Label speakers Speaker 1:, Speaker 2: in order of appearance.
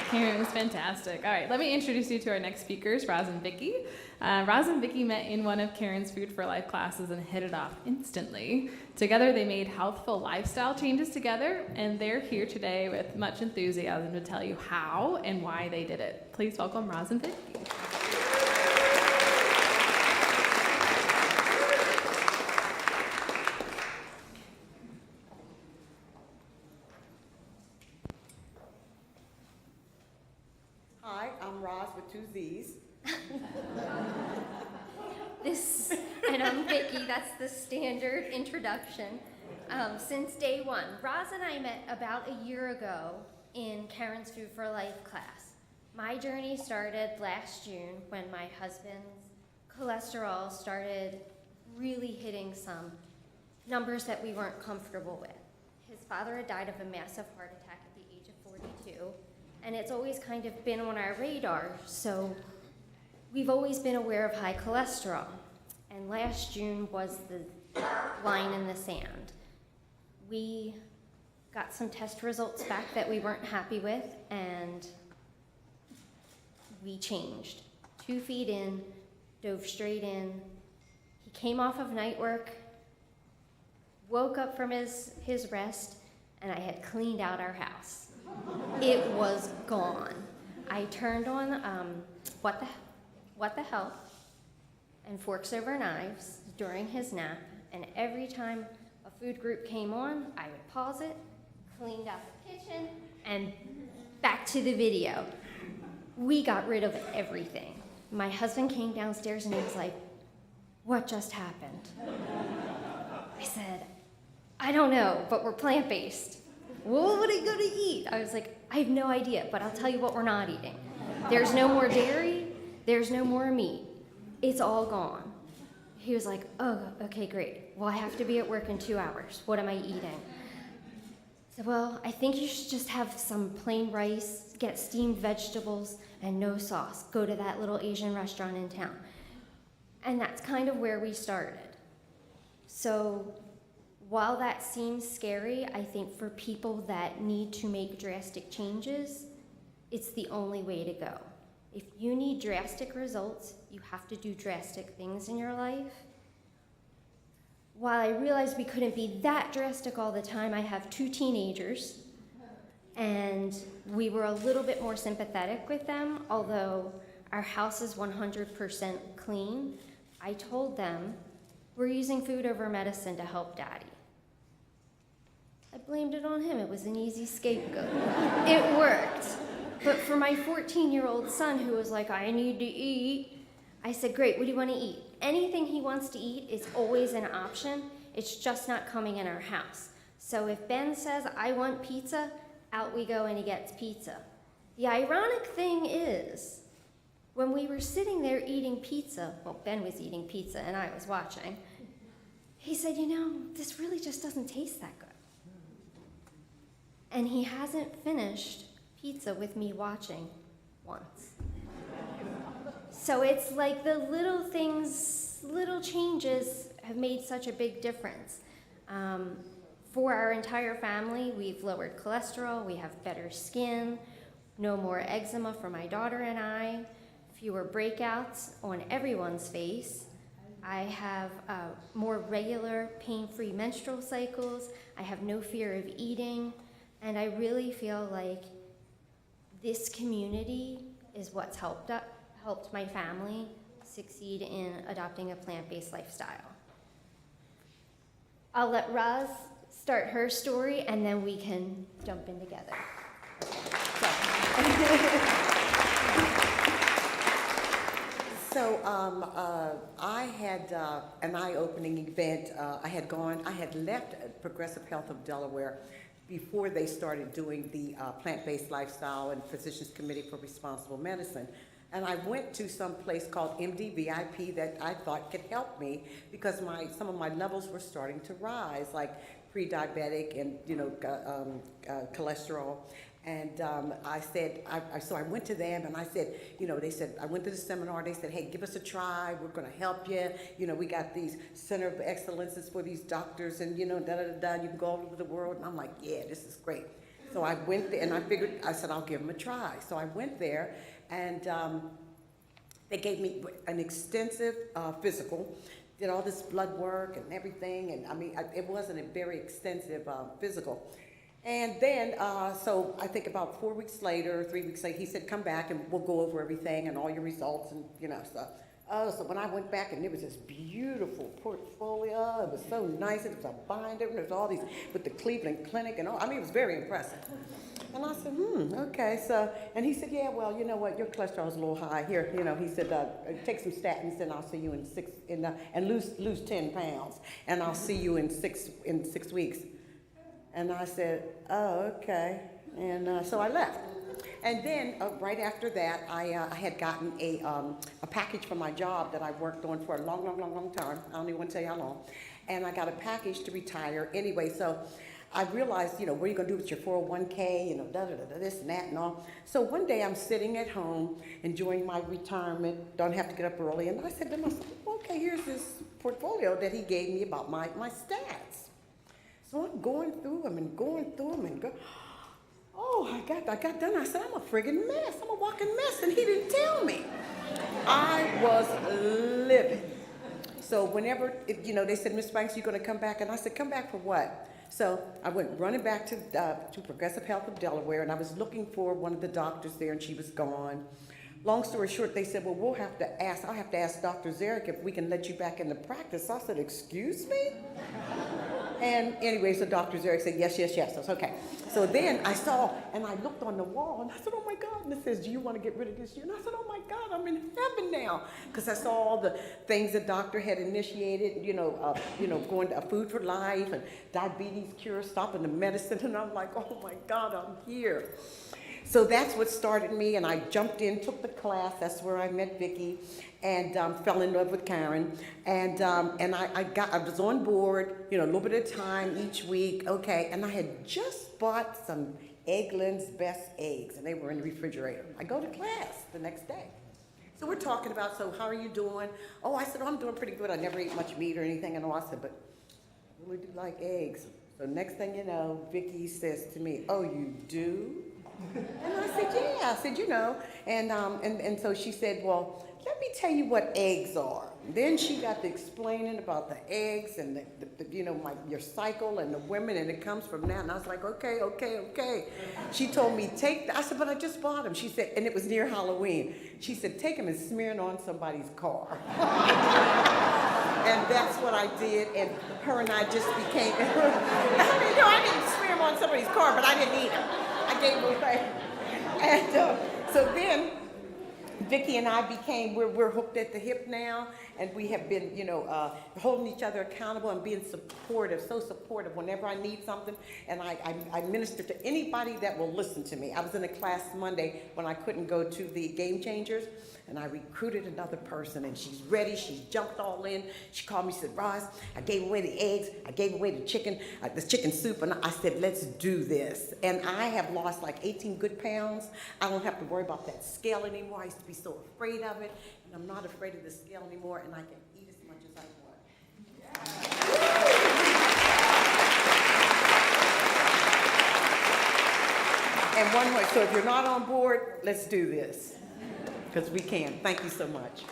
Speaker 1: Karen was fantastic. All right, let me introduce you to our next speakers, Rozz and Vicki. Rozz and Vicki met in one of Karen's Food for Life classes and hit it off instantly. Together, they made healthful lifestyle changes together, and they're here today with much enthusiasm to tell you how and why they did it. Please welcome Rozz and Vicki.
Speaker 2: Hi, I'm Rozz with 2 Z's.
Speaker 3: And I'm Vicki. That's the standard introduction. Since day one, Rozz and I met about a year ago in Karen's Food for Life class. My journey started last June when my husband's cholesterol started really hitting some numbers that we weren't comfortable with. His father had died of a massive heart attack at the age of 42, and it's always kind of been on our radar, so we've always been aware of high cholesterol. And last June was the line in the sand. We got some test results back that we weren't happy with, and we changed. 2 feet in, dove straight in. He came off of night work, woke up from his rest, and I had cleaned out our house. It was gone. I turned on What the Health and Forks Over Knives during his nap, and every time a food group came on, I would pause it, cleaned out the kitchen, and back to the video. We got rid of everything. My husband came downstairs and he was like, "What just happened?" I said, "I don't know, but we're plant-based." "What are you gonna eat?" I was like, "I have no idea, but I'll tell you what we're not eating. There's no more dairy, there's no more meat. It's all gone." He was like, "Oh, okay, great. Well, I have to be at work in 2 hours. What am I eating?" I said, "Well, I think you should just have some plain rice, get steamed vegetables, and no sauce. Go to that little Asian restaurant in town." And that's kind of where we started. So while that seems scary, I think for people that need to make drastic changes, it's the only way to go. If you need drastic results, you have to do drastic things in your life. While I realized we couldn't be that drastic all the time, I have 2 teenagers, and we were a little bit more sympathetic with them, although our house is 100% clean. I told them, we're using food over medicine to help Daddy. I blamed it on him. It was an easy scapegoat. It worked. But for my 14-year-old son who was like, "I need to eat," I said, "Great, what do you want to eat?" Anything he wants to eat is always an option. It's just not coming in our house. So if Ben says, "I want pizza," out we go and he gets pizza. The ironic thing is, when we were sitting there eating pizza, well, Ben was eating pizza and I was watching, he said, "This really just doesn't taste that good." And he hasn't finished pizza with me watching once. So it's like the little things, little changes have made such a big difference. For our entire family, we've lowered cholesterol, we have better skin, no more eczema for my daughter and I, fewer breakouts on everyone's face. I have more regular pain-free menstrual cycles, I have no fear of eating, and I really feel like this community is what's helped my family succeed in adopting a plant-based lifestyle. I'll let Rozz start her story, and then we can jump in together.
Speaker 2: So I had an eye-opening event. I had left Progressive Health of Delaware before they started doing the plant-based lifestyle and Physicians Committee for Responsible Medicine. And I went to some place called MD-VIP that I thought could help me because some of my levels were starting to rise, like pre-diabetic and cholesterol. And I said, so I went to them and I said, they said, I went to the seminar, they said, "Hey, give us a try, we're gonna help you. We got these Center of Excellences for these doctors and you can go all over the world." And I'm like, "Yeah, this is great." So I went there, and I said, I'll give them a try. So I went there, and they gave me an extensive physical, did all this blood work and everything, and I mean, it wasn't a very extensive physical. And then, so I think about 4 weeks later, 3 weeks later, he said, come back and we'll go over everything and all your results and, stuff. Oh, so when I went back, and it was this beautiful portfolio, it was so nice, it was a binder, and there was all these, with the Cleveland Clinic and all, I mean, it was very impressive. And I said, okay, so, and he said, yeah, well, you know what, your cholesterol's a little high. Here, he said, take some statins, and I'll see you and lose 10 pounds, and I'll see you in 6 weeks. And I said, oh, okay, and so I left. And then right after that, I had gotten a package from my job that I worked on for a long time. I don't even want to tell you how long. And I got a package to retire anyway. So I realized, what are you going to do with your 401k, this and that and all. So one day I'm sitting at home enjoying my retirement, don't have to get up early. And I said to myself, okay, here's this portfolio that he gave me about my stats. So I'm going through them and oh, I got done. I said, I'm a friggin' mess. I'm a walking mess, and he didn't tell me. I was livid. So whenever, they said, Ms. Banks, you're going to come back? And I said, come back for what? So I went running back to Progressive Health of Delaware, and I was looking for one of the doctors there, and she was gone. Long story short, they said, well, I'll have to ask Dr. Zarek if we can let you back into practice. I said, excuse me? And anyway, so Dr. Zarek said, yes. I said, okay. So then I saw, and I looked on the wall, and I said, oh my God. And it says, do you want to get rid of this? And I said, oh my God, I'm in heaven now. Because I saw all the things the doctor had initiated, going to Food for Life and diabetes cure, stopping the medicine. And I'm like, oh my God, I'm here. So that's what started me, and I jumped in, took the class. That's where I met Vicki, and fell in love with Karen. And I was on board, a little bit at a time each week. Okay, and I had just bought some Eggland's Best eggs, and they were in the refrigerator. I go to class the next day. So we're talking about, so how are you doing? Oh, I said, I'm doing pretty good. I never ate much meat or anything. And I said, but I really do like eggs. So next thing you know, Vicki says to me, oh, you do? And I said, yeah. I said, and so she said, well, let me tell you what eggs are. And then she got to explaining about the eggs and your cycle and the women, and it comes from that. And I was like, okay. She told me, I said, but I just bought them. She said, and it was near Halloween. She said, take them and smear it on somebody's car. And that's what I did, and her and I just became, I didn't smear them on somebody's car, but I didn't eat them. I gave them away. And so then Vicki and I became, we're hooked at the hip now, and we have been, holding each other accountable and being supportive, so supportive whenever I need something. And I minister to anybody that will listen to me. I was in a class Monday when I couldn't go to the Game Changers, and I recruited another person, and she's ready. She jumped all in. She called me, said, Rozz, I gave away the eggs. I gave away the chicken soup, and I said, let's do this. And I have lost like 18 good pounds. I don't have to worry about that scale anymore. I used to be so afraid of it, and I'm not afraid of the scale anymore, and I can eat as much as I want. And one more, so if you're not on board, let's do this, because we can. Thank you so much.